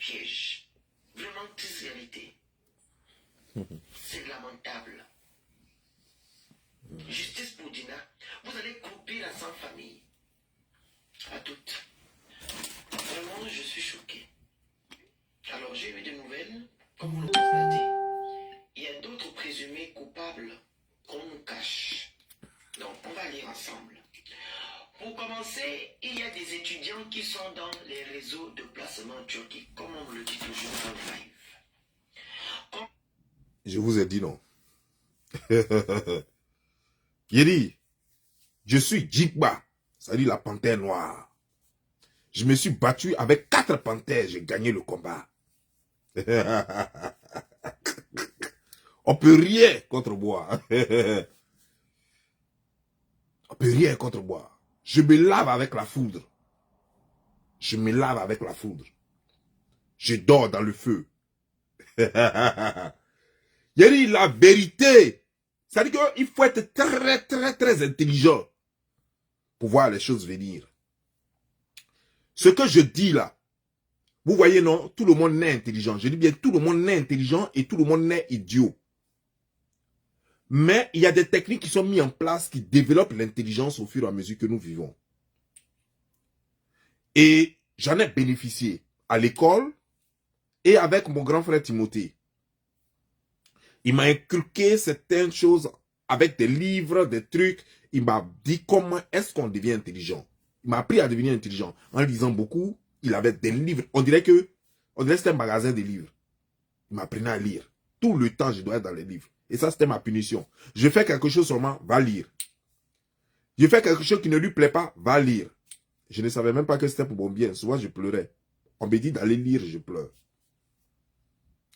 piège. Vraiment, triste réalité. C'est lamentable. Justice pour Dina. Vous allez couper la sans-famille. À toutes. Vraiment, je suis choqué. Alors, j'ai eu des nouvelles, comme vous le constatez. Il y a d'autres présumés coupables qu'on nous cache. Donc, on va lire ensemble. Pour commencer, il y a des étudiants qui sont dans les réseaux de placement en Turquie, comme on le dit toujours dans le live. Je vous ai dit non. J'ai dit, je suis Jigba, c'est-à-dire la panthère noire. Je me suis battu avec 4 panthères, j'ai gagné le combat. On peut rien contre moi. On peut rien contre moi. Je me lave avec la foudre. Je me lave avec la foudre. Je dors dans le feu. Il dit la vérité. C'est-à-dire qu'il faut être très intelligent pour voir les choses venir. Ce que je dis là, vous voyez non, tout le monde n'est intelligent. Je dis bien tout le monde n'est intelligent et tout le monde n'est idiot. Mais il y a des techniques qui sont mises en place qui développent l'intelligence au fur et à mesure que nous vivons. Et j'en ai bénéficié à l'école et avec mon grand frère Timothée. Il m'a inculqué certaines choses avec des livres, des trucs. Il m'a dit comment est-ce qu'on devient intelligent. Il m'a appris à devenir intelligent. En lisant beaucoup, il avait des livres. On dirait que c'était un magasin de livres. Il m'apprenait à lire. Tout le temps, je dois être dans les livres. Et ça, c'était ma punition. Je fais quelque chose seulement, va lire. Je fais quelque chose qui ne lui plaît pas, va lire. Je ne savais même pas que c'était pour mon bien. Souvent, je pleurais. On me dit d'aller lire, je pleure.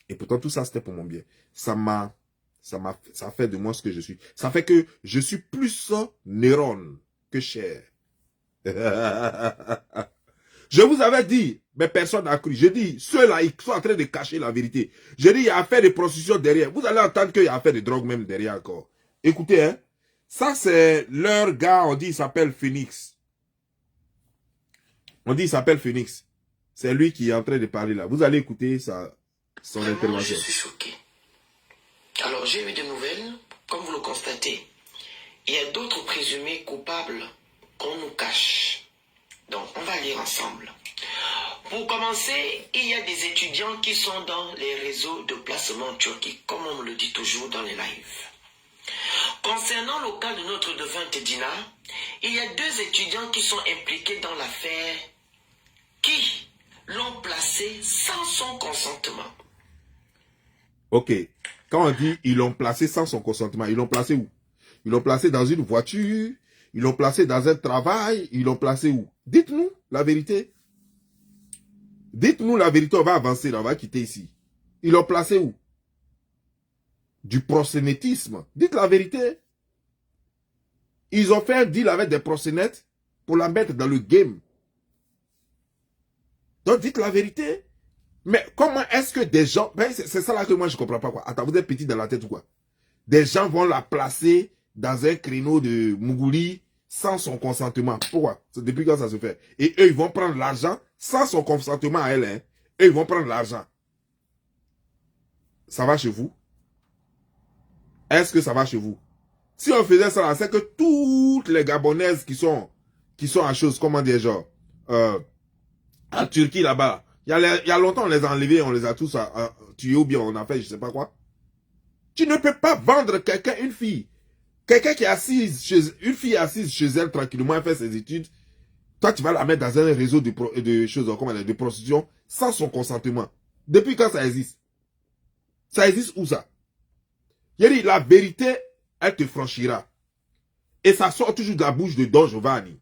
Et pourtant, tout ça, c'était pour mon bien. Ça fait de moi ce que je suis. Ça fait que je suis plus neurone que chair. Je vous avais dit, mais personne n'a cru. Je dis, ceux-là, ils sont en train de cacher la vérité. Je dis, il y a affaire de prostitution derrière. Vous allez entendre qu'il y a affaire de drogue même derrière encore. Écoutez, hein. Ça, c'est leur gars, on dit, il s'appelle Phoenix. On dit, il s'appelle Phoenix. C'est lui qui est en train de parler là. Vous allez écouter son intervention. Je suis choqué. Alors, j'ai eu des nouvelles, comme vous le constatez. Il y a d'autres présumés coupables qu'on nous cache. Donc, on va lire ensemble. Pour commencer, il y a des étudiants qui sont dans les réseaux de placement en Turquie, comme on me le dit toujours dans les lives. Concernant le cas de notre défunte Dina, il y a 2 étudiants qui sont impliqués dans l'affaire qui l'ont placé sans son consentement. Ok. Quand on dit ils l'ont placé sans son consentement, ils l'ont placé où? Ils l'ont placé dans une voiture, ils l'ont placé dans un travail, ils l'ont placé où? Dites-nous la vérité. Dites-nous la vérité, on va avancer, là, on va quitter ici. Ils l'ont placé où? Du proxénétisme. Dites la vérité. Ils ont fait un deal avec des proxénètes pour la mettre dans le game. Donc dites la vérité. Mais comment est-ce que des gens... Ben, c'est ça là que moi je comprends pas quoi. Attends, vous êtes petit dans la tête ou quoi? Des gens vont la placer dans un créneau de Mougouli sans son consentement. Pourquoi? C'est depuis quand ça se fait? Et eux, ils vont prendre l'argent sans son consentement à elle. Hein. Eux, ils vont prendre l'argent. Ça va chez vous? Est-ce que ça va chez vous? Si on faisait ça, c'est que toutes les Gabonaises qui sont à chose, comment dire, genre, en Turquie là-bas, il y a longtemps, on les a enlevés, on les a tous tués ou bien on a fait je sais pas quoi. Tu ne peux pas vendre quelqu'un, une fille. Quelqu'un qui est assise, une fille assise chez elle tranquillement, elle fait ses études. Toi, tu vas la mettre dans un réseau de choses, comment dire, de prostitution, sans son consentement. Depuis quand ça existe? Ça existe où ça? Il dit, la vérité, elle te franchira. Et ça sort toujours de la bouche de Don Giovanni.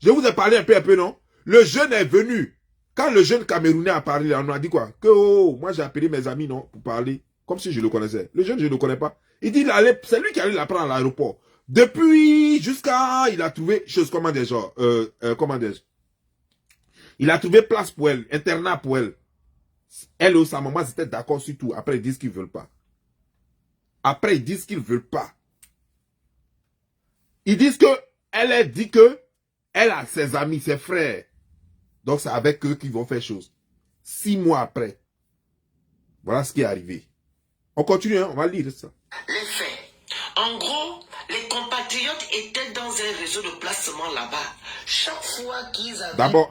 Je vous ai parlé un peu, non? Le jeune est venu. Quand le jeune Camerounais a parlé, on a dit quoi? Que moi j'ai appelé mes amis, non? Pour parler. Comme si je le connaissais. Le jeune, je ne le connais pas. Il dit, c'est lui qui allait l'apprendre à l'aéroport. Depuis, jusqu'à, il a trouvé, chose, comment dire, genre, comment dire. Il a trouvé place pour elle, internat pour elle. Elle ou sa maman, c'était d'accord sur tout. Après, ils disent qu'ils ne veulent pas. Après, ils disent qu'ils ne veulent pas. Ils disent que elle a dit que elle a ses amis, ses frères. Donc, c'est avec eux qu'ils vont faire chose. 6 mois après. Voilà ce qui est arrivé. On continue, hein, on va lire ça. Les faits. En gros, les compatriotes étaient dans un réseau de placement là-bas. Chaque fois qu'ils avaient... D'abord,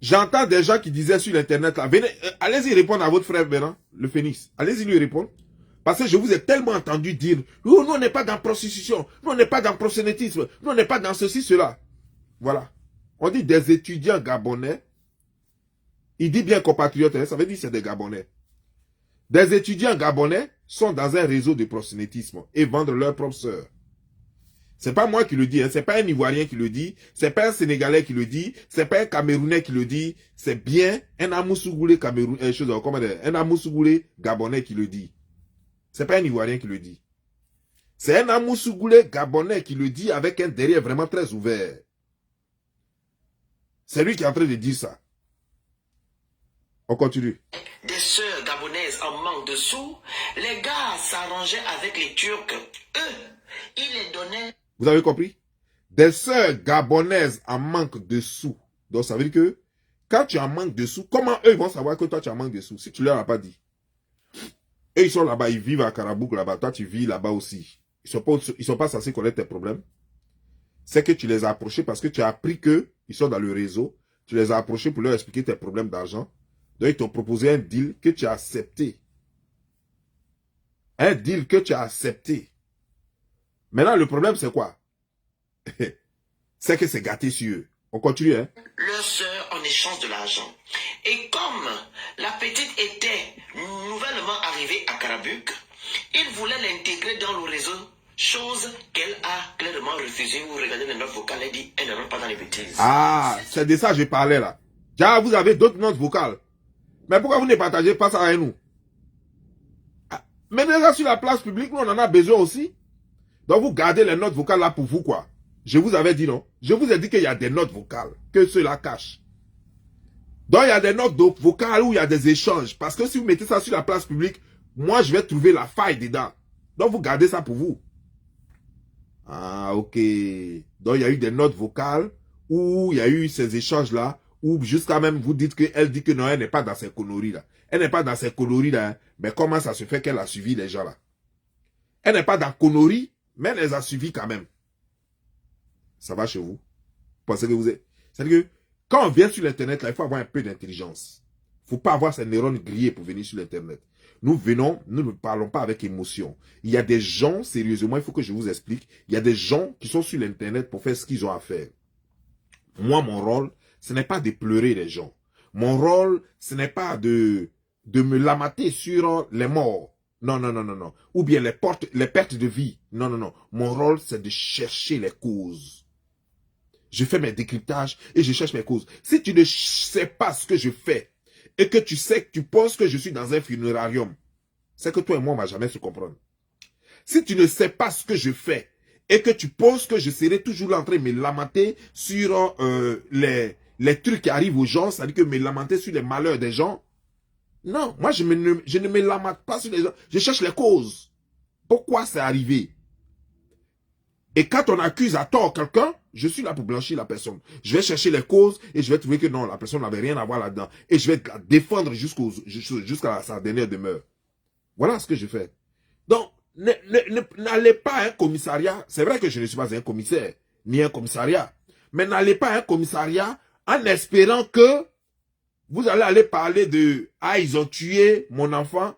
j'entends des gens qui disaient sur l'internet, là, venez, allez-y répondre à votre frère Béran, le Phénix. Allez-y lui répondre. Parce que je vous ai tellement entendu dire, oh, nous on n'est pas dans prostitution, nous on n'est pas dans proxénétisme, nous on n'est pas dans ceci, cela. Voilà. On dit des étudiants gabonais. Il dit bien compatriotes, hein, ça veut dire que c'est des Gabonais. Des étudiants gabonais sont dans un réseau de proxénétisme et vendent leurs propres sœurs. C'est pas moi qui le dis, hein, c'est pas un Ivoirien qui le dit, c'est pas un Sénégalais qui le dit, c'est pas un Camerounais qui le dit, c'est bien un Amoussougoulé un Amoussougoulé gabonais qui le dit. C'est pas un Ivoirien qui le dit. C'est un Amoussougoulé gabonais qui le dit avec un derrière vraiment très ouvert. C'est lui qui est en train de dire ça. On continue. Des sœurs gabonaises en manque de sous, les gars s'arrangeaient avec les Turcs. Eux, ils les donnaient... Vous avez compris? Des sœurs gabonaises en manque de sous. Donc ça veut dire que quand tu en manques de sous, comment eux vont savoir que toi tu en manques de sous si tu leur as pas dit? Eux ils sont là-bas, ils vivent à Karabouk là-bas, toi tu vis là-bas aussi. Ils sont pas censés connaître tes problèmes. C'est que tu les as approchés parce que tu as appris que ils sont dans le réseau. Tu les as approchés pour leur expliquer tes problèmes d'argent. Donc, ils t'ont proposé un deal que tu as accepté. Un deal que tu as accepté. Maintenant, le problème, c'est quoi? C'est que c'est gâté sur eux. On continue, hein? Leur sœur en échange de l'argent. Et comme la petite était nouvellement arrivée à Karabuk, il voulait l'intégrer dans le réseau, chose qu'elle a clairement refusée. Vous regardez les notes vocales, elle dit, elle ne rentre pas dans les bêtises. Ah, c'est de ça que je parlais là. Déjà, vous avez d'autres notes vocales. Mais pourquoi vous ne partagez pas ça avec nous? Mais déjà sur la place publique, nous on en a besoin aussi. Donc vous gardez les notes vocales là pour vous quoi. Je vous avais dit non. Je vous ai dit qu'il y a des notes vocales que ceux-là cachent. Donc il y a des notes vocales où il y a des échanges. Parce que si vous mettez ça sur la place publique, moi je vais trouver la faille dedans. Donc vous gardez ça pour vous. Ah ok. Donc il y a eu des notes vocales où il y a eu ces échanges là. Ou jusqu'à même vous dites qu'elle dit que non, elle n'est pas dans ces conneries là. Elle n'est pas dans ces conneries là. Hein. Mais comment ça se fait qu'elle a suivi les gens là? Elle n'est pas dans conneries, mais elle les a suivis quand même. Ça va chez vous? Vous pensez que vous êtes... C'est-à-dire que quand on vient sur l'internet là, il faut avoir un peu d'intelligence. Il ne faut pas avoir ces neurones grillés pour venir sur l'internet. Nous venons, nous ne parlons pas avec émotion. Il y a des gens, sérieusement, il faut que je vous explique. Il y a des gens qui sont sur l'internet pour faire ce qu'ils ont à faire. Moi, mon rôle, ce n'est pas de pleurer les gens. Mon rôle, ce n'est pas de me lamenter sur les morts. Non, non, non, non, non. Ou bien les pertes de vie. Non, non, non. Mon rôle, c'est de chercher les causes. Je fais mes décryptages et je cherche mes causes. Si tu ne sais pas ce que je fais et que tu penses que je suis dans un funérarium, c'est que toi et moi, on ne va jamais se comprendre. Si tu ne sais pas ce que je fais et que tu penses que je serai toujours là en train de me lamenter sur les trucs qui arrivent aux gens, c'est-à-dire que me lamenter sur les malheurs des gens. Non, moi je ne me lamente pas sur les gens. Je cherche les causes. Pourquoi c'est arrivé? Et quand on accuse à tort quelqu'un, je suis là pour blanchir la personne. Je vais chercher les causes et je vais trouver que non, la personne n'avait rien à voir là-dedans. Et je vais la défendre jusqu'à sa dernière demeure. Voilà ce que je fais. Donc, n'allez pas à un commissariat. C'est vrai que je ne suis pas un commissaire, ni un commissariat. Mais n'allez pas à un commissariat en espérant que vous allez aller parler de « Ah, ils ont tué mon enfant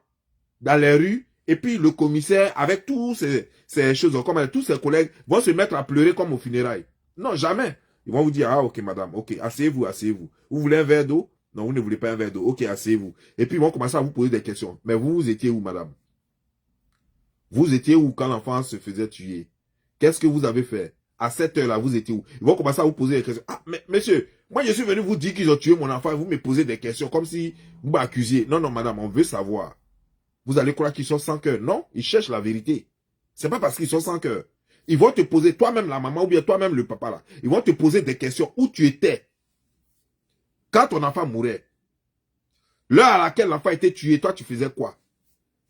dans les rues. » Et puis le commissaire, avec tous ces choses, comme tous ses collègues, vont se mettre à pleurer comme au funérailles. Non, jamais. Ils vont vous dire « Ah, ok, madame, ok, asseyez-vous, asseyez-vous. Vous voulez un verre d'eau? Non, vous ne voulez pas un verre d'eau. Ok, asseyez-vous. » Et puis ils vont commencer à vous poser des questions. Mais vous étiez où, madame? Vous étiez où quand l'enfant se faisait tuer? Qu'est-ce que vous avez fait? À cette heure-là, vous étiez où? Ils vont commencer à vous poser des questions. Ah, mais monsieur, moi je suis venu vous dire qu'ils ont tué mon enfant et vous me posez des questions comme si vous m'accusiez. Non, non, madame, on veut savoir. Vous allez croire qu'ils sont sans cœur. Non, ils cherchent la vérité. C'est pas parce qu'ils sont sans cœur. Ils vont te poser, toi-même la maman ou bien toi-même le papa là, ils vont te poser des questions. Où tu étais quand ton enfant mourait? L'heure à laquelle l'enfant était tué, toi tu faisais quoi?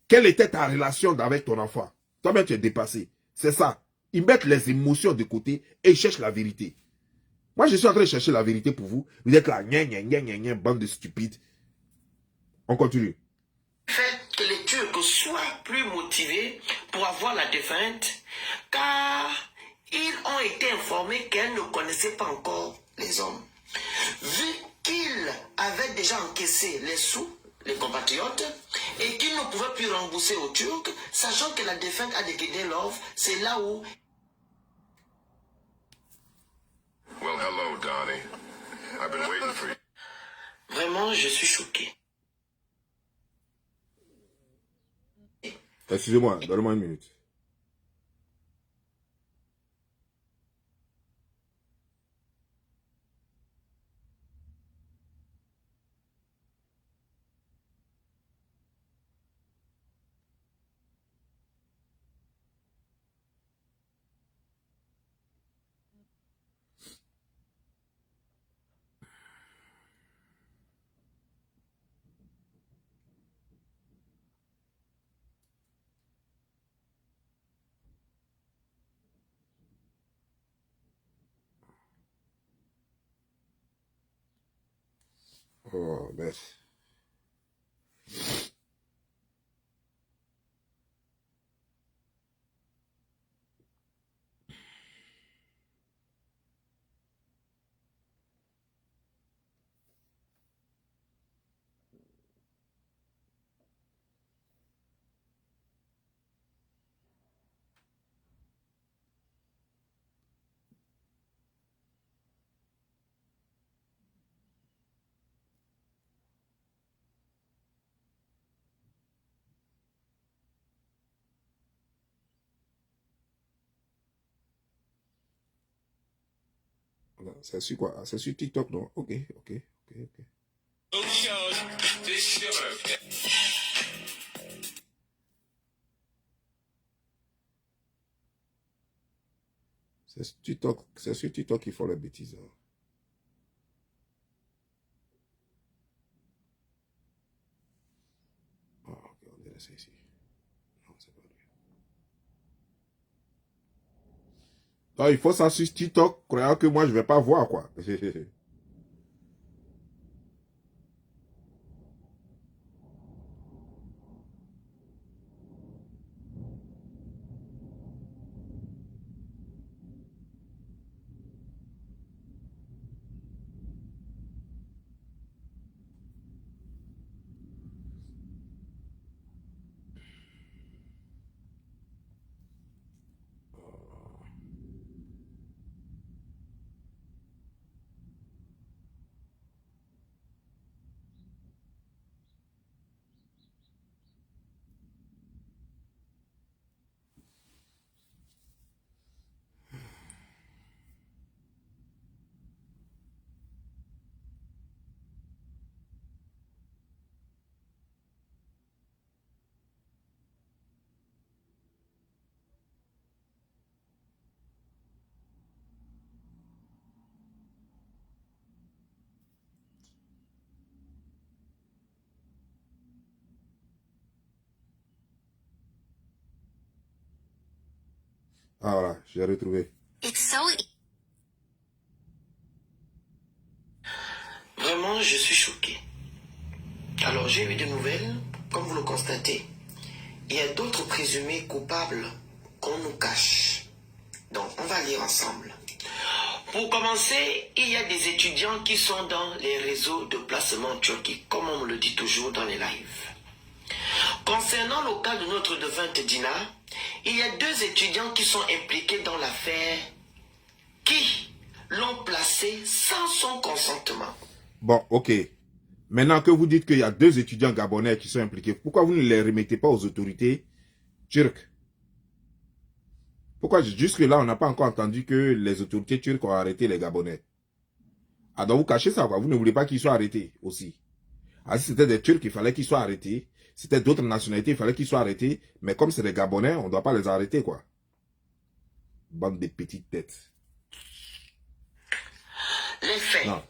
Quelle était ta relation avec ton enfant? Toi-même tu es dépassé. C'est ça. Ils mettent les émotions de côté et ils cherchent la vérité. Moi je suis en train de chercher la vérité pour vous. Vous êtes là, bande de stupides. On continue. Fait que les Turcs soient plus motivés pour avoir la défunte, car ils ont été informés qu'elle ne connaissait pas encore les hommes. Vu qu'ils avaient déjà encaissé les sous, les compatriotes, et qu'ils ne pouvaient plus rembourser aux Turcs, sachant que la défunte a déguidé l'offre, c'est là où... Well, hello, Donnie. I've been waiting for you. Vraiment, je suis choqué. Excusez-moi, donnez-moi une minute. Oh, merci. C'est sur quoi? C'est sur TikTok, non? Ok. C'est sur TikTok qu'ils font les bêtises. Hein. Ah, ok, on dirait ça ici. Non, c'est pas lui. Donc, il faut ça sur TikTok, croyant que moi, je vais pas voir, quoi. Ah, voilà, j'ai retrouvé. Vraiment, je suis choqué. Alors, j'ai eu des nouvelles, comme vous le constatez. Il y a d'autres présumés coupables qu'on nous cache. Donc, on va lire ensemble. Pour commencer, il y a des étudiants qui sont dans les réseaux de placement en Turquie, comme on me le dit toujours dans les lives. Concernant le cas de notre défunte Dina, il y a 2 étudiants qui sont impliqués dans l'affaire qui l'ont placée sans son consentement. Bon, ok. Maintenant que vous dites qu'il y a 2 étudiants gabonais qui sont impliqués, pourquoi vous ne les remettez pas aux autorités turques? Pourquoi jusque-là, on n'a pas encore entendu que les autorités turques ont arrêté les Gabonais? Ah, donc vous cachez ça, quoi. Vous ne voulez pas qu'ils soient arrêtés aussi. Ah, si c'était des Turcs, il fallait qu'ils soient arrêtés. Si c'était d'autres nationalités, il fallait qu'ils soient arrêtés. Mais comme c'est des Gabonais, on ne doit pas les arrêter, quoi. Bande de petites têtes. Les faits. Non,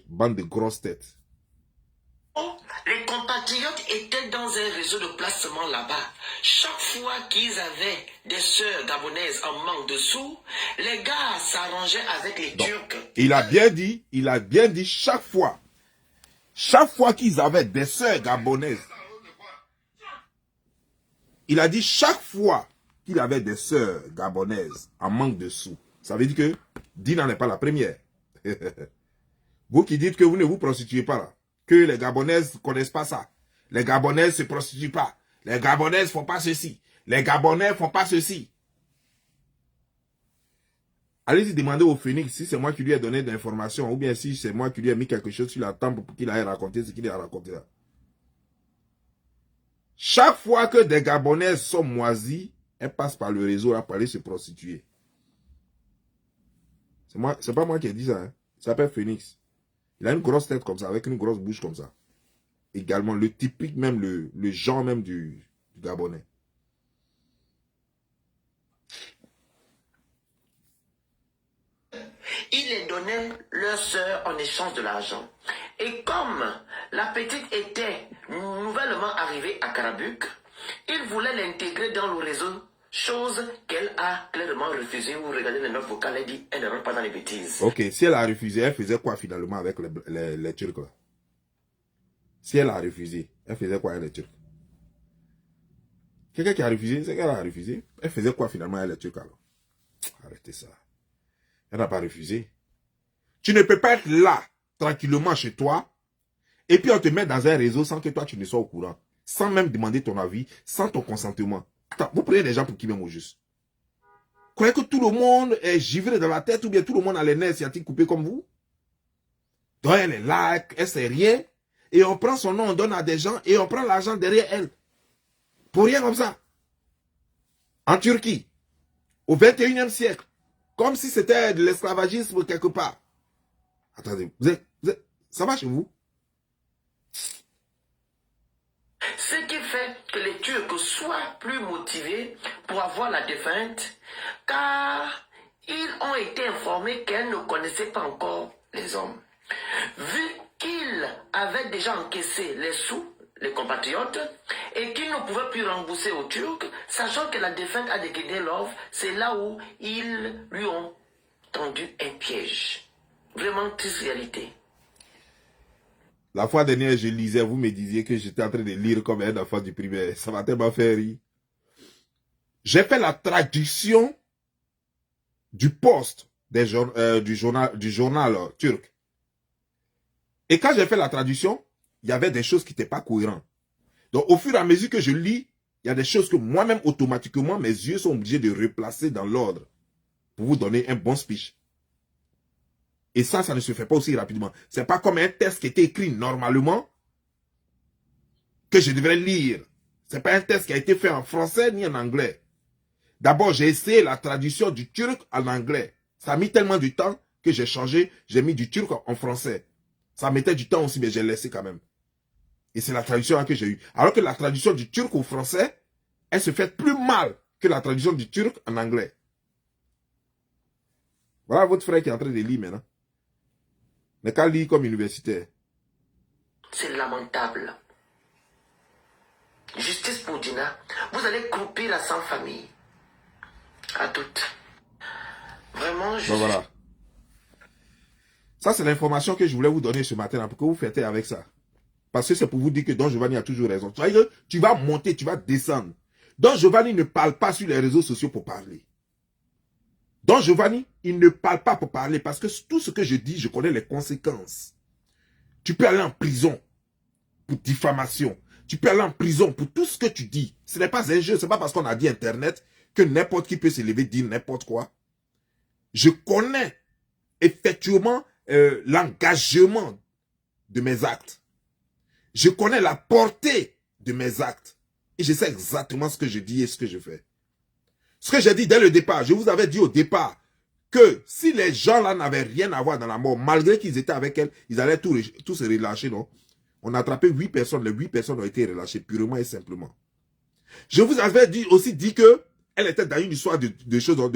bande de grosses têtes. Les compatriotes étaient dans un réseau de placement là-bas. Chaque fois qu'ils avaient des sœurs gabonaises en manque de sous, les gars s'arrangeaient avec les Turcs. Il a bien dit chaque fois. Chaque fois qu'ils avaient des sœurs gabonaises, il a dit chaque fois qu'il avait des sœurs gabonaises en manque de sous, ça veut dire que Dina n'est pas la première. Vous qui dites que vous ne vous prostituez pas là, que les Gabonaises ne connaissent pas ça. Les Gabonaises ne se prostituent pas. Les Gabonaises ne font pas ceci. Les Gabonais ne font pas ceci. Allez-y demander au Phoenix si c'est moi qui lui ai donné des informations ou bien si c'est moi qui lui ai mis quelque chose sur la table pour qu'il aille raconter ce qu'il a raconté là. Chaque fois que des Gabonaises sont moisies, elles passent par le réseau là pour aller se prostituer. C'est pas moi qui ai dit ça. Hein. Il s'appelle Phoenix. Il a une grosse tête comme ça, avec une grosse bouche comme ça. Également, le typique même, le genre même du Gabonais. Ils les donnaient leur sœur en échange de l'argent. Et comme la petite était nouvellement arrivée à Karabuc, ils voulaient l'intégrer dans le réseau, chose qu'elle a clairement refusée. Vous regardez les notes vocales, elle dit, elle ne rentre pas dans les bêtises. Ok, si elle a refusé, elle faisait quoi finalement avec les Turcs là? Si elle a refusé, elle faisait quoi avec les Turcs? Quelqu'un qui a refusé, c'est qu'elle a refusé. Elle faisait quoi finalement avec les Turcs alors? Arrêtez ça. Elle n'a pas refusé. Tu ne peux pas être là, tranquillement chez toi, et puis on te met dans un réseau sans que toi tu ne sois au courant, sans même demander ton avis, sans ton consentement. Attends, vous prenez des gens pour qui même au juste? Croyez que tout le monde est givré dans la tête ou bien tout le monde a les nerfs sciatiques coupés comme vous? Donc elle est là, elle sait rien, et on prend son nom, on donne à des gens, et on prend l'argent derrière elle. Pour rien comme ça. En Turquie, au 21e siècle, comme si c'était de l'esclavagisme quelque part. Attendez, ça va chez vous? Ce qui fait que les Turcs soient plus motivés pour avoir la défunte, car ils ont été informés qu'elle ne connaissait pas encore les hommes. Vu qu'ils avaient déjà encaissé les sous, les compatriotes, et qu'ils ne pouvaient plus rembourser aux Turcs, sachant que la défunte a déguidé l'offre, c'est là où ils lui ont tendu un piège. Vraiment triste réalité. La fois dernière, je lisais, vous me disiez que j'étais en train de lire comme un enfant du primaire. Ça m'a tellement fait rire. J'ai fait la traduction du poste du journal turc. Et quand j'ai fait la traduction, il y avait des choses qui n'étaient pas cohérentes. Donc, au fur et à mesure que je lis, il y a des choses que moi-même, automatiquement, mes yeux sont obligés de replacer dans l'ordre pour vous donner un bon speech. Et ça ne se fait pas aussi rapidement. C'est pas comme un test qui était écrit normalement que je devrais lire. C'est pas un test qui a été fait en français ni en anglais. D'abord, j'ai essayé la traduction du turc en anglais. Ça a mis tellement de temps que j'ai changé, j'ai mis du turc en français. Ça mettait du temps aussi, mais j'ai laissé quand même. Et c'est la traduction que j'ai eue. Alors que la traduction du turc au français, elle se fait plus mal que la traduction du turc en anglais. Voilà votre frère qui est en train de lire maintenant. Mais qu'à lire comme universitaire. C'est lamentable. Justice pour Dina. Vous allez croupir la sans famille. À toutes. Vraiment, je... Ben voilà. Ça, c'est l'information que je voulais vous donner ce matin. Pour que vous fêtez avec ça. Parce que c'est pour vous dire que Don Giovanni a toujours raison. Tu vas monter, tu vas descendre. Don Giovanni ne parle pas sur les réseaux sociaux pour parler. Don Giovanni, il ne parle pas pour parler parce que tout ce que je dis, je connais les conséquences. Tu peux aller en prison pour diffamation. Tu peux aller en prison pour tout ce que tu dis. Ce n'est pas un jeu, ce n'est pas parce qu'on a dit Internet que n'importe qui peut se lever et dire n'importe quoi. Je connais effectivement l'engagement de mes actes. Je connais la portée de mes actes. Et je sais exactement ce que je dis et ce que je fais. Ce que j'ai dit dès le départ, je vous avais dit au départ que si les gens-là n'avaient rien à voir dans la mort, malgré qu'ils étaient avec elle, ils allaient tous se relâcher, non? On a attrapé 8 personnes, les 8 personnes ont été relâchées purement et simplement. Je vous avais aussi dit que elle était dans une histoire de choses, comment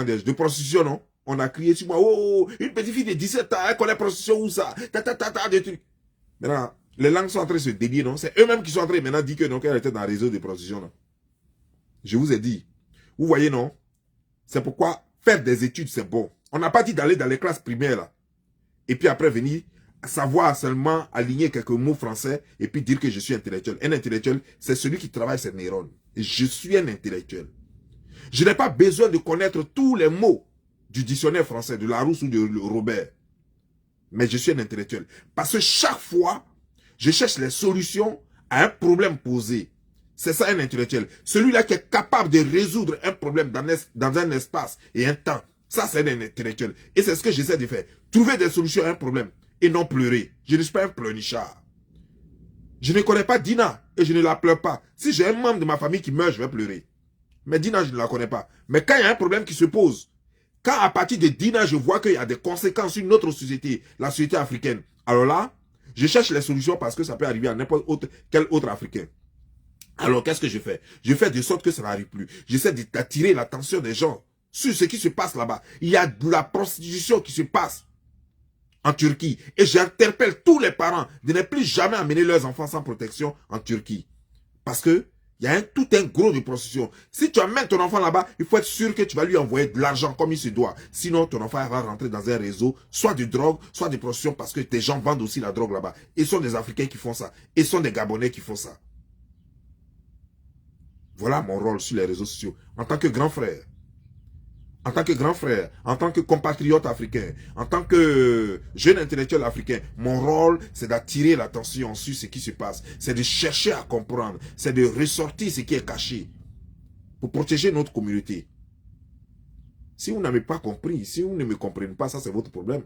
dire, de prostitution, non? On a crié sur moi, oh, une petite fille de 17 ans, elle connaît prostitution où ça? Des trucs. Maintenant, les langues sont en train de se délier, non? C'est eux-mêmes qui sont en train de maintenant dire que donc elle était dans un réseau de prostitution, non? Je vous ai dit. Vous voyez, non? C'est pourquoi faire des études, c'est bon. On n'a pas dit d'aller dans les classes primaires, là. Et puis après venir savoir seulement aligner quelques mots français et puis dire que je suis intellectuel. Un intellectuel, c'est celui qui travaille ses neurones. Et je suis un intellectuel. Je n'ai pas besoin de connaître tous les mots du dictionnaire français, de Larousse ou de Robert. Mais je suis un intellectuel. Parce que chaque fois, je cherche les solutions à un problème posé. C'est ça un intellectuel. Celui-là qui est capable de résoudre un problème dans un espace et un temps. Ça, c'est un intellectuel. Et c'est ce que j'essaie de faire. Trouver des solutions à un problème et non pleurer. Je ne suis pas un pleurnichard. Je ne connais pas Dina et je ne la pleure pas. Si j'ai un membre de ma famille qui meurt, je vais pleurer. Mais Dina, je ne la connais pas. Mais quand il y a un problème qui se pose, quand à partir de Dina, je vois qu'il y a des conséquences sur notre société, la société africaine, alors là, je cherche les solutions parce que ça peut arriver à n'importe quel autre Africain. Alors qu'est-ce que je fais? Je fais de sorte que ça n'arrive plus. J'essaie d'attirer l'attention des gens sur ce qui se passe là-bas. Il y a de la prostitution qui se passe en Turquie. Et j'interpelle tous les parents de ne plus jamais amener leurs enfants sans protection en Turquie. Parce que il y a tout un gros de prostitution. Si tu amènes ton enfant là-bas, il faut être sûr que tu vas lui envoyer de l'argent comme il se doit. Sinon, ton enfant va rentrer dans un réseau, soit de drogue, soit de prostitution, parce que tes gens vendent aussi la drogue là-bas. Et ce sont des Africains qui font ça. Et ce sont des Gabonais qui font ça. Voilà mon rôle sur les réseaux sociaux. En tant que grand frère. En tant que grand frère, en tant que compatriote africain, en tant que jeune intellectuel africain, mon rôle, c'est d'attirer l'attention sur ce qui se passe. C'est de chercher à comprendre. C'est de ressortir ce qui est caché. Pour protéger notre communauté. Si vous n'avez pas compris, si vous ne me comprenez pas, ça c'est votre problème.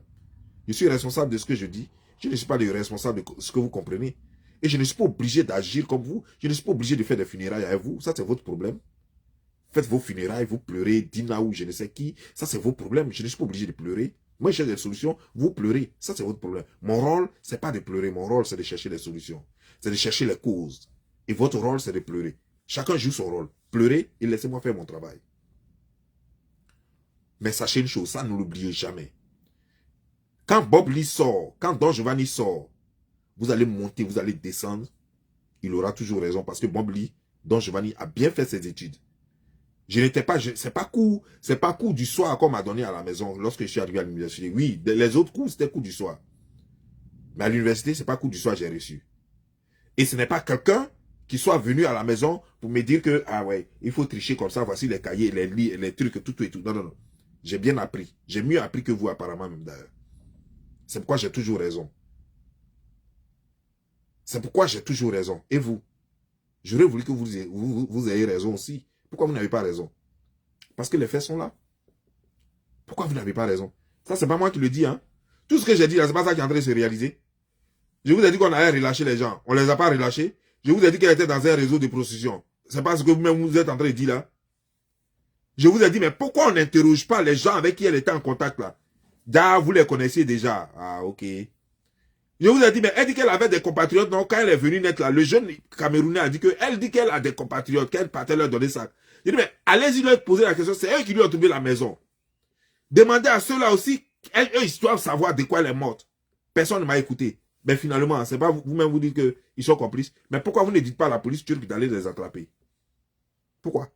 Je suis responsable de ce que je dis. Je ne suis pas le responsable de ce que vous comprenez. Et je ne suis pas obligé d'agir comme vous. Je ne suis pas obligé de faire des funérailles avec vous. Ça c'est votre problème. Faites vos funérailles, vous pleurez, Dina ou je ne sais qui. Ça, c'est vos problèmes. Je ne suis pas obligé de pleurer. Moi, j'ai des solutions. Vous pleurez. Ça, c'est votre problème. Mon rôle, c'est pas de pleurer. Mon rôle, c'est de chercher des solutions. C'est de chercher les causes. Et votre rôle, c'est de pleurer. Chacun joue son rôle. Pleurez et laissez-moi faire mon travail. Mais sachez une chose, ça, ne l'oubliez jamais. Quand Bob Lee sort, quand Don Giovanni sort, vous allez monter, vous allez descendre. Il aura toujours raison parce que Bob Lee, Don Giovanni a bien fait ses études. Je n'étais pas, c'est pas cours du soir qu'on m'a donné à la maison lorsque je suis arrivé à l'université. Oui, les autres cours, c'était cours du soir. Mais à l'université, c'est pas cours du soir que j'ai reçu. Et ce n'est pas quelqu'un qui soit venu à la maison pour me dire que, ah ouais, il faut tricher comme ça, voici les cahiers, les livres, les trucs, tout et tout. Non, non, non. J'ai bien appris. J'ai mieux appris que vous, apparemment, même d'ailleurs. C'est pourquoi j'ai toujours raison. C'est pourquoi j'ai toujours raison. Et vous? J'aurais voulu que vous ayez raison aussi. Pourquoi vous n'avez pas raison? Parce que les faits sont là. Pourquoi vous n'avez pas raison? Ça, c'est pas moi qui le dis, hein. Tout ce que j'ai dit là, c'est pas ça qui est en train de se réaliser. Je vous ai dit qu'on allait relâcher les gens. On les a pas relâchés. Je vous ai dit qu'elle était dans un réseau de prostitution. C'est pas ce que vous-même vous êtes en train de dire là. Je vous ai dit, mais pourquoi on n'interroge pas les gens avec qui elle était en contact là? Déjà, vous les connaissiez déjà. Ah, ok. Je vous ai dit, mais elle dit qu'elle avait des compatriotes. Non, quand elle est venue naître là, le jeune Camerounais a dit qu'elle a des compatriotes, qu'elle partait leur donner ça. Je dis, mais allez-y leur poser la question, c'est eux qui lui ont trouvé la maison. Demandez à ceux-là aussi, eux, ils doivent savoir de quoi elle est morte. Personne ne m'a écouté. Mais finalement, c'est pas vous-même vous dites qu'ils sont complices. Mais pourquoi vous ne dites pas à la police turque d'aller les attraper? Pourquoi?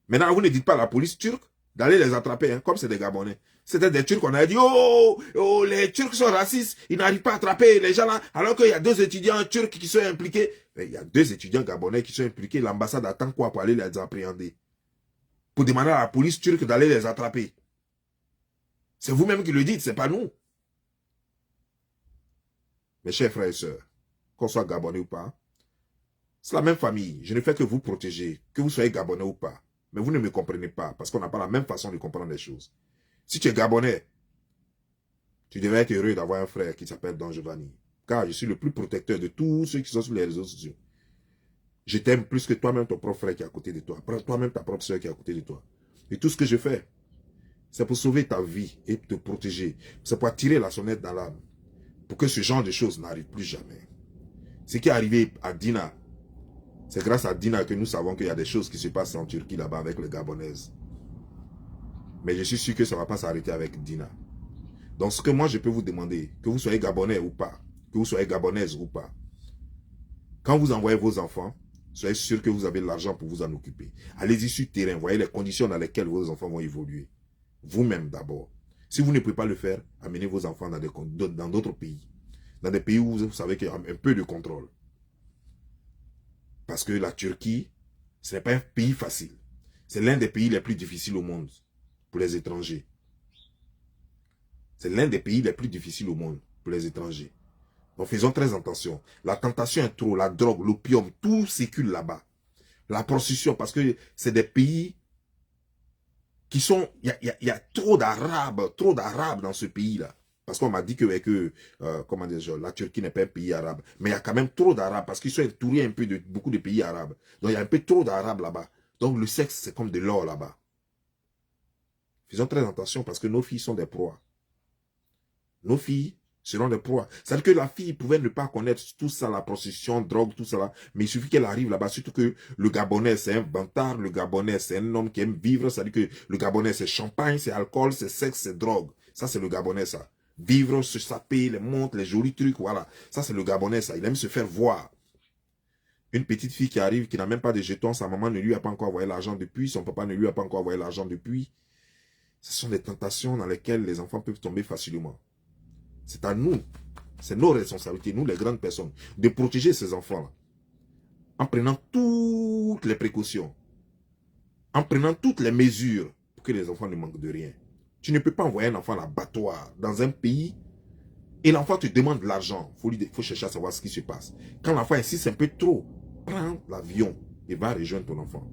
Maintenant, vous ne dites pas à la police turque d'aller les attraper, hein, comme c'est des Gabonais. C'était des Turcs, on a dit, oh, les Turcs sont racistes, ils n'arrivent pas à attraper les gens là, alors qu'il y a 2 étudiants turcs qui sont impliqués. Mais il y a 2 étudiants gabonais qui sont impliqués, l'ambassade attend quoi pour aller les appréhender? Pour demander à la police turque d'aller les attraper. C'est vous-même qui le dites, c'est pas nous. Mes chers frères et sœurs, qu'on soit gabonais ou pas, c'est la même famille, je ne fais que vous protéger, que vous soyez gabonais ou pas. Mais vous ne me comprenez pas, parce qu'on n'a pas la même façon de comprendre les choses. Si tu es gabonais, tu devrais être heureux d'avoir un frère qui s'appelle Don Giovanni. Car je suis le plus protecteur de tous ceux qui sont sur les réseaux sociaux. Je t'aime plus que toi-même ton propre frère qui est à côté de toi. Toi-même ta propre soeur qui est à côté de toi. Et tout ce que je fais, c'est pour sauver ta vie et te protéger. C'est pour attirer la sonnette dans l'âme. Pour que ce genre de choses n'arrive plus jamais. Ce qui est arrivé à Dina, c'est grâce à Dina que nous savons qu'il y a des choses qui se passent en Turquie là-bas avec les Gabonaises. Mais je suis sûr que ça ne va pas s'arrêter avec Dina. Donc ce que moi je peux vous demander, que vous soyez Gabonais ou pas, que vous soyez Gabonaise ou pas, quand vous envoyez vos enfants, soyez sûr que vous avez l'argent pour vous en occuper. Allez-y sur le terrain, voyez les conditions dans lesquelles vos enfants vont évoluer. Vous-même d'abord. Si vous ne pouvez pas le faire, amenez vos enfants dans d'autres pays. Dans des pays où vous savez qu'il y a un peu de contrôle. Parce que la Turquie, ce n'est pas un pays facile. C'est l'un des pays les plus difficiles au monde pour les étrangers. C'est l'un des pays les plus difficiles au monde pour les étrangers. Donc faisons très attention. La tentation est trop, la drogue, l'opium, tout circule là-bas. La prostitution, parce que c'est des pays qui sont... Il y a trop d'Arabes dans ce pays-là. Parce qu'on m'a dit que comment dire, la Turquie n'est pas un pays arabe. Mais il y a quand même trop d'Arabes, parce qu'ils sont entourés un peu de beaucoup de pays arabes. Donc il y a un peu trop d'Arabes là-bas. Donc le sexe, c'est comme de l'or là-bas. Faisons très attention, parce que nos filles sont des proies. Nos filles seront des proies. C'est-à-dire que la fille pouvait ne pas connaître tout ça, la prostitution, drogue, tout ça là. Mais il suffit qu'elle arrive là-bas. Surtout que le Gabonais, c'est un bantard. Le Gabonais, c'est un homme qui aime vivre. C'est-à-dire que le Gabonais, c'est champagne, c'est alcool, c'est sexe, c'est drogue. Ça, c'est le Gabonais, ça. Vivre, se saper, les montres, les jolis trucs, voilà. Ça, c'est le Gabonais, ça. Il aime se faire voir. Une petite fille qui arrive, qui n'a même pas de jetons, sa maman ne lui a pas encore envoyé l'argent depuis, son papa ne lui a pas encore envoyé l'argent depuis. Ce sont des tentations dans lesquelles les enfants peuvent tomber facilement. C'est à nous, c'est nos responsabilités, nous les grandes personnes, de protéger ces enfants-là. En prenant toutes les précautions. En prenant toutes les mesures pour que les enfants ne manquent de rien. Tu ne peux pas envoyer un enfant à l'abattoir dans un pays et l'enfant te demande de l'argent. Il faut chercher à savoir ce qui se passe. Quand l'enfant insiste un peu trop, prends l'avion et va rejoindre ton enfant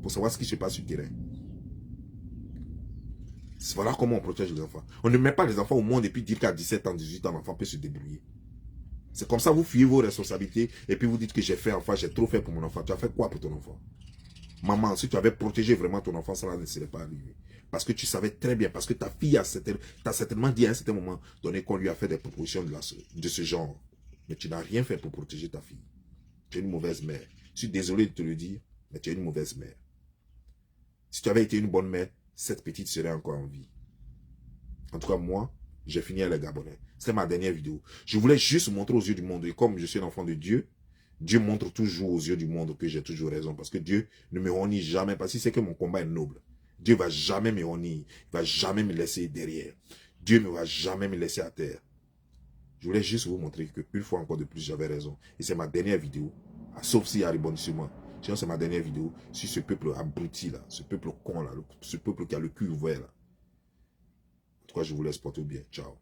pour savoir ce qui se passe sur le terrain. Voilà comment on protège les enfants. On ne met pas les enfants au monde et puis dire qu'à 17 ans, 18 ans, l'enfant peut se débrouiller. C'est comme ça, vous fuyez vos responsabilités et puis vous dites que j'ai fait enfant, j'ai trop fait pour mon enfant. Tu as fait quoi pour ton enfant? Maman, si tu avais protégé vraiment ton enfant, ça ne serait pas arrivé. Parce que tu savais très bien, parce que ta fille t'a certainement dit à un certain moment donné qu'on lui a fait des propositions de ce genre. Mais tu n'as rien fait pour protéger ta fille. Tu es une mauvaise mère. Je suis désolé de te le dire, mais tu es une mauvaise mère. Si tu avais été une bonne mère, cette petite serait encore en vie. En tout cas, moi, j'ai fini avec les Gabonais. C'est ma dernière vidéo. Je voulais juste montrer aux yeux du monde. Et comme je suis un enfant de Dieu, Dieu montre toujours aux yeux du monde que j'ai toujours raison. Parce que Dieu ne me renie jamais. Parce qu'il sait que mon combat est noble. Dieu ne va jamais me renier. Il ne va jamais me laisser derrière. Dieu ne va jamais me laisser à terre. Je voulais juste vous montrer qu'une fois encore de plus, j'avais raison. Et c'est ma dernière vidéo. Sauf s'il y a rebondissement. Sinon, c'est ma dernière vidéo sur ce peuple abruti là. Ce peuple con là. Ce peuple qui a le cul ouvert là. En tout cas, je vous laisse porter bien. Ciao.